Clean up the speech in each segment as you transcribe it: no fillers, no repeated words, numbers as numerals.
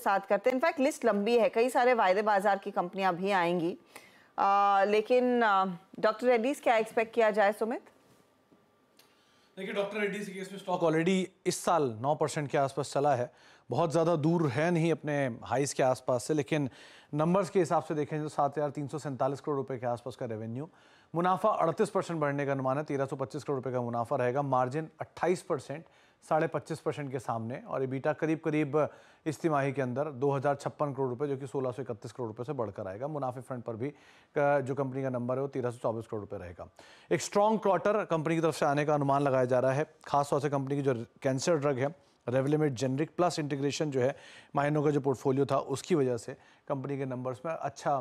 साथ करते हैं। इनफैक्ट लिस्ट लंबी है, कई सारे वायदे बाजार की कंपनियां भी आएंगी, लेकिन डॉक्टर रेड्डीज क्या एक्सपेक्ट किया जाए सुमित? देखिए, डॉक्टर रेड्डीज के केस में स्टॉक ऑलरेडी इस साल 9% के आसपास चला है, बहुत ज़्यादा दूर है नहीं अपने हाइस के आसपास से, लेकिन नंबर्स के हिसाब से देखें तो 7,347 करोड़ रुपए के आसपास का रेवेन्यू, मुनाफा 38% बढ़ने का अनुमान है, 1,325 करोड़ रुपए का मुनाफा रहेगा, मार्जिन 28%, 25.5% के सामने, और EBITDA करीब करीब इस तिमाही के अंदर 2,056 करोड़ रुपए, जो कि 1,631 करोड़ रुपए से बढ़कर आएगा। मुनाफे फ्रंट पर भी जो कंपनी का नंबर है वो 1,324 करोड़ रुपए रहेगा। एक स्ट्रॉन्ग क्वार्टर कंपनी की तरफ से आने का अनुमान लगाया जा रहा है, खासतौर से कंपनी की जो कैंसर ड्रग है रेवलिमिड जेनरिक प्लस इंटीग्रेशन जो है माइनों का जो पोर्टफोलियो था उसकी वजह से कंपनी के नंबर्स में अच्छा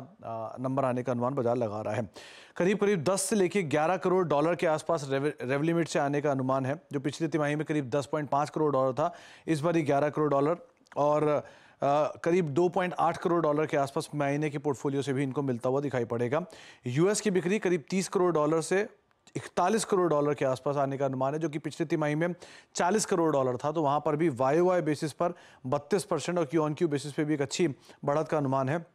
नंबर आने का अनुमान बाजार लगा रहा है। करीब करीब 10 से लेकर 11 करोड़ डॉलर के आसपास रेवलिमिड से आने का अनुमान है, जो पिछली तिमाही में करीब 10.5 करोड़ डॉलर था, इस बार ही 11 करोड़ डॉलर, और करीब 2.8 करोड़ डॉलर के आसपास महीने के पोर्टफोलियो से भी इनको मिलता हुआ दिखाई पड़ेगा। यूएस की बिक्री करीब 30 करोड़ डॉलर से 41 करोड़ डॉलर के आसपास आने का अनुमान है, जो कि पिछले तिमाही में 40 करोड़ डॉलर था, तो वहां पर भी वाई बेसिस पर 32% और क्यू बेसिस पे भी एक अच्छी बढ़त का अनुमान है।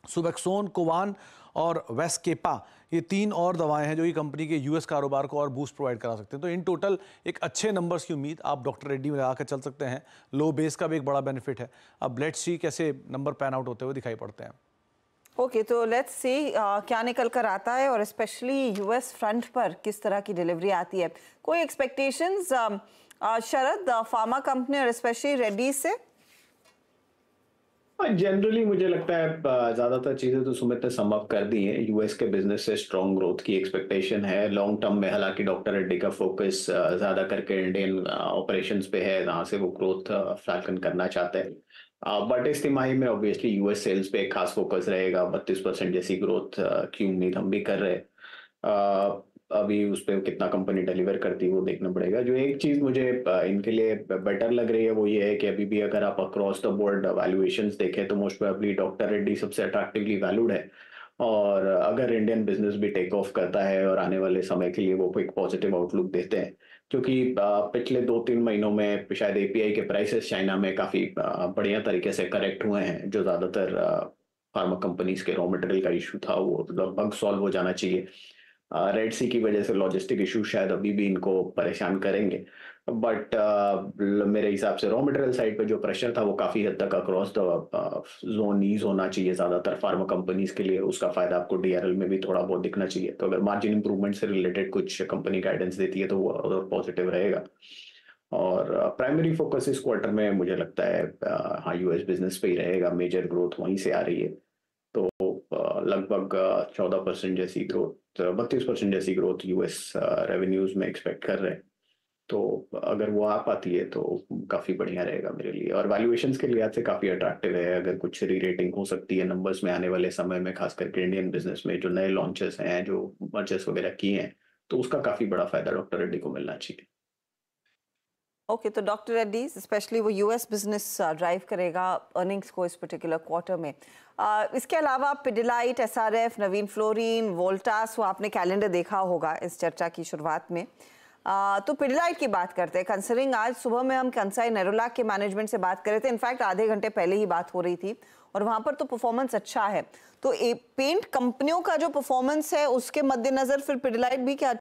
सुबेक्सोन, कोवान और वेस्केपा, ये 3 और दवाएं हैं जो कि कंपनी के यूएस कारोबार को और बूस्ट प्रोवाइड करा सकते हैं। तो इन टोटल एक अच्छे नंबर्स की उम्मीद आप डॉक्टर रेड्डी में लगा कर चल सकते हैं। लो बेस का भी एक बड़ा बेनिफिट है। अब लेट्स सी कैसे नंबर पैन आउट होते हुए दिखाई पड़ते हैं। ओके, तो लेट्स सी क्या निकल कर आता है, और स्पेशली यूएस फ्रंट पर किस तरह की डिलीवरी आती है। कोई एक्सपेक्टेशंस शरद फार्मा कंपनी और स्पेशली रेड्डी से? जनरली मुझे लगता है ज्यादातर चीजें तो सुमित ने सम अप कर दी हैं। यूएस के बिजनेस से स्ट्रॉन्ग ग्रोथ की एक्सपेक्टेशन है लॉन्ग टर्म में, हालांकि डॉक्टर रेड्डी का फोकस ज्यादा करके इंडियन ऑपरेशंस पे है, जहाँ से वो ग्रोथ फैल्कन करना चाहते हैं। बट इस तिमाही में ऑब्वियसली यूएस सेल्स पे एक खास फोकस रहेगा। 32% जैसी ग्रोथ की उम्मीद हम भी कर रहे हैं। अभी उस पर कितना कंपनी डिलीवर करती है वो देखना पड़ेगा। जो एक चीज मुझे इनके लिए बेटर लग रही है वो ये है कि अभी भी अगर आप अक्रॉस द बोर्ड वैल्यूएशंस देखें तो मोस्ट प्रोबेबली डॉक्टर रेड्डी सबसे अट्रैक्टिवली वैल्यूड है, और अगर इंडियन बिजनेस भी टेक ऑफ करता है और आने वाले समय के लिए वो एक पॉजिटिव आउटलुक देते हैं, क्योंकि पिछले 2-3 महीनों में शायद एपीआई के प्राइसेस चाइना में काफी बढ़िया तरीके से करेक्ट हुए हैं। जो ज्यादातर फार्मा कंपनीज के रॉ मटेरियल का इशू था वो लगभग सॉल्व हो जाना चाहिए। रेड सी की वजह से लॉजिस्टिक इशू शायद अभी भी इनको परेशान करेंगे, बट मेरे हिसाब से रॉ मटेरियल साइड पे जो प्रेशर था वो काफी हद तक अक्रॉस द जोन ईज होना चाहिए ज्यादातर फार्मा कंपनीज के लिए। उसका फायदा आपको डीआरएल में भी थोड़ा बहुत दिखना चाहिए। तो अगर मार्जिन इंप्रूवमेंट से रिलेटेड कुछ कंपनी गाइडेंस देती है तो वो पॉजिटिव रहेगा। और प्राइमरी फोकस इस क्वार्टर में मुझे लगता है हाँ यूएस बिजनेस पे ही रहेगा। मेजर ग्रोथ वहीं से आ रही है, तो लगभग 14% जैसी ग्रोथ, 32% जैसी ग्रोथ यूएस रेवेन्यूज में एक्सपेक्ट कर रहे हैं। तो अगर वो आ पाती है तो काफी बढ़िया रहेगा मेरे लिए, और वैल्यूएशंस के लिहाज से काफी अट्रैक्टिव है। अगर कुछ री रेटिंग हो सकती है नंबर्स में आने वाले समय में, खास करके इंडियन बिजनेस में जो नए लॉन्चेस हैं, जो मर्जर्स वगैरह किए हैं, तो उसका काफी बड़ा फायदा डॉक्टर रेड्डी को मिलना चाहिए। ओके, तो डॉक्टर रेड्डी स्पेशली वो यूएस बिजनेस ड्राइव करेगा अर्निंग्स को इस पर्टिकुलर क्वार्टर में। इसके अलावा पिडिलाइट, एसआरएफ, नवीन फ्लोरीन, वोल्टास, वो आपने कैलेंडर देखा होगा इस चर्चा की शुरुआत में। तो पिडिलाइट की बात करते हैं। कंसिडरिंग आज सुबह में हम कंसाई नेरोलैक के मैनेजमेंट से बात कर रहे थे, इनफैक्ट आधे घंटे पहले ही बात हो रही थी, और वहां पर तो परफॉर्मेंस अच्छा है। तो पेंट कंपनियों का जो परफॉर्मेंस है उसके मद्देनजर फिर पिडिलाइट भी क्या